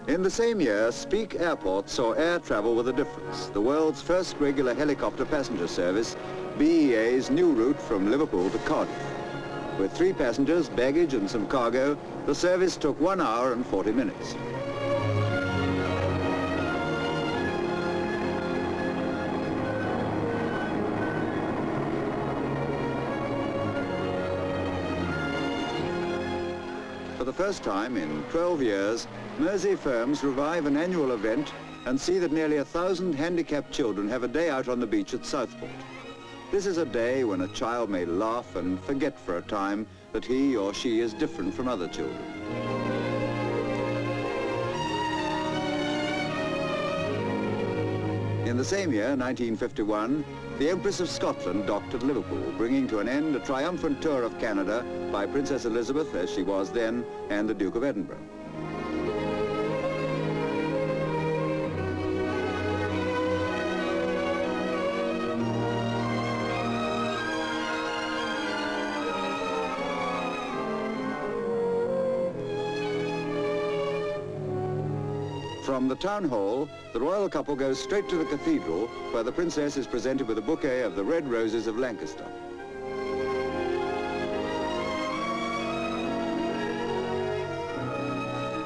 In the same year, Speke Airport saw air travel with a difference. The world's first regular helicopter passenger service, BEA's new route from Liverpool to Cardiff. With 3 passengers, baggage and some cargo, the service took 1 hour and 40 minutes. For the first time in 12 years, Mersey firms revive an annual event and see that nearly 1,000 handicapped children have a day out on the beach at Southport. This is a day when a child may laugh and forget for a time that he or she is different from other children. In the same year, 1951, the Empress of Scotland docked at Liverpool, bringing to an end a triumphant tour of Canada by Princess Elizabeth, as she was then, and the Duke of Edinburgh. From the town hall, the royal couple goes straight to the Cathedral, where the princess is presented with a bouquet of the red roses of Lancaster.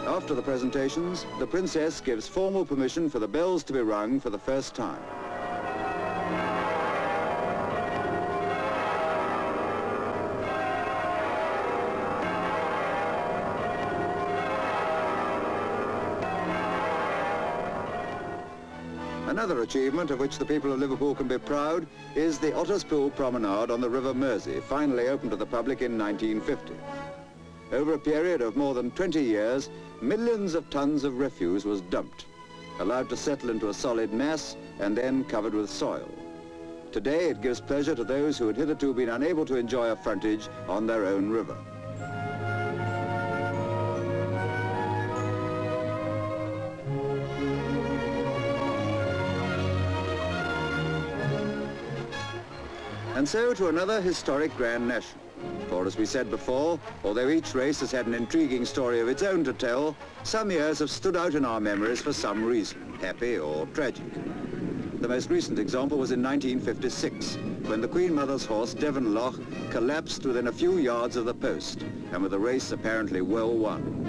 After the presentations, the princess gives formal permission for the bells to be rung for the first time. Another achievement of which the people of Liverpool can be proud is the Otterspool Promenade on the River Mersey, finally opened to the public in 1950. Over a period of more than 20 years, millions of tons of refuse was dumped, allowed to settle into a solid mass and then covered with soil. Today it gives pleasure to those who had hitherto been unable to enjoy a frontage on their own river. And so to another historic Grand National. For as we said before, although each race has had an intriguing story of its own to tell, some years have stood out in our memories for some reason, happy or tragic. The most recent example was in 1956, when the Queen Mother's horse, Disembarking, collapsed within a few yards of the post, and with the race apparently well won.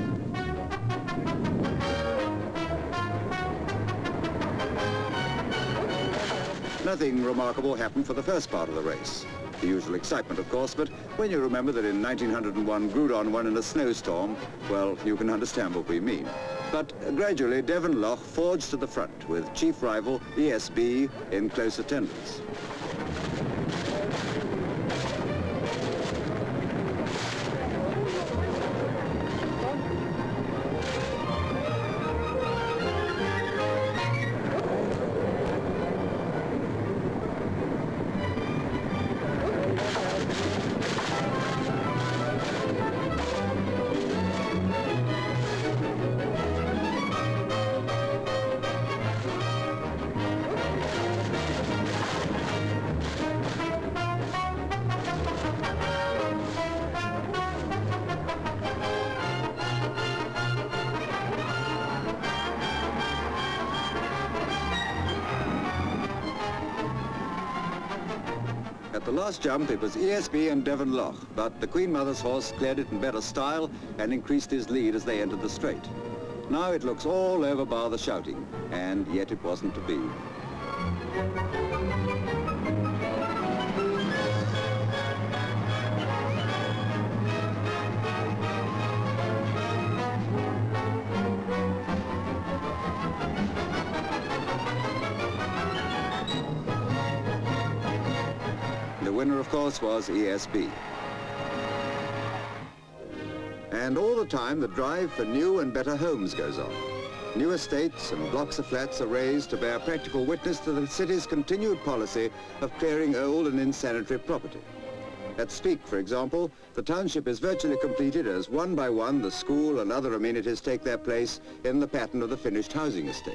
Nothing remarkable happened for the first part of the race. The usual excitement, of course, but when you remember that in 1901 Grudon won in a snowstorm, well, you can understand what we mean. But gradually, Disembarking forged to the front, with chief rival ESB in close attendance. At the last jump, it was ESB and Disembarking, but the Queen Mother's horse cleared it in better style and increased his lead as they entered the straight. Now it looks all over bar the shouting, and yet it wasn't to be. The winner, of course, was ESB. And all the time, the drive for new and better homes goes on. New estates and blocks of flats are raised to bear practical witness to the city's continued policy of clearing old and insanitary property. At Speke, for example, the township is virtually completed as one by one the school and other amenities take their place in the pattern of the finished housing estate.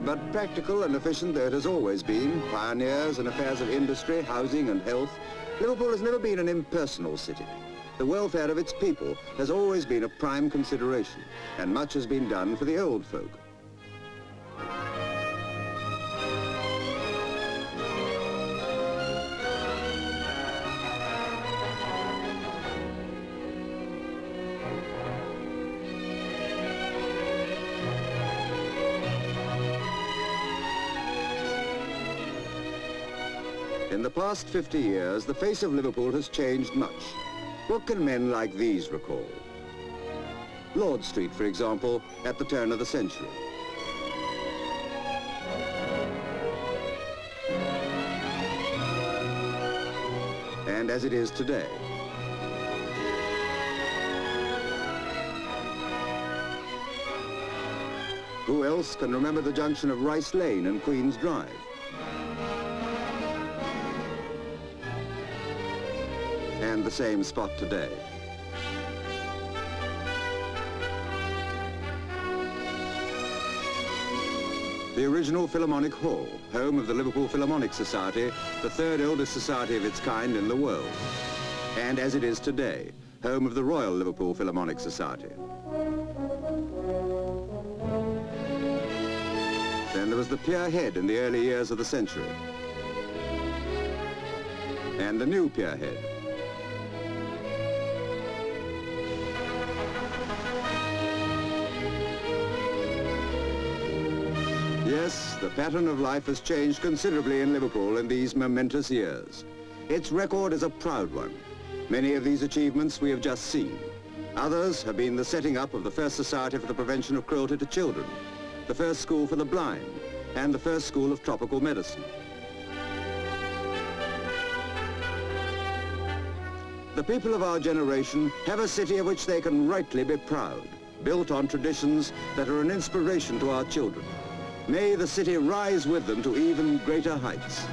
But practical and efficient though it has always been, pioneers in affairs of industry, housing and health, Liverpool has never been an impersonal city. The welfare of its people has always been a prime consideration, and much has been done for the old folk. In the past 50 years, the face of Liverpool has changed much. What can men like these recall? Lord Street, for example, at the turn of the century. And as it is today. Who else can remember the junction of Rice Lane and Queen's Drive? And the same spot today. The original Philharmonic Hall, home of the Liverpool Philharmonic Society, the third oldest society of its kind in the world. And as it is today, home of the Royal Liverpool Philharmonic Society. Then there was the Pier Head in the early years of the century. And the new Pier Head. Yes, the pattern of life has changed considerably in Liverpool in these momentous years. Its record is a proud one. Many of these achievements we have just seen. Others have been the setting up of the first Society for the Prevention of Cruelty to Children, the first school for the blind, and the first school of tropical medicine. The people of our generation have a city of which they can rightly be proud, built on traditions that are an inspiration to our children. May the city rise with them to even greater heights.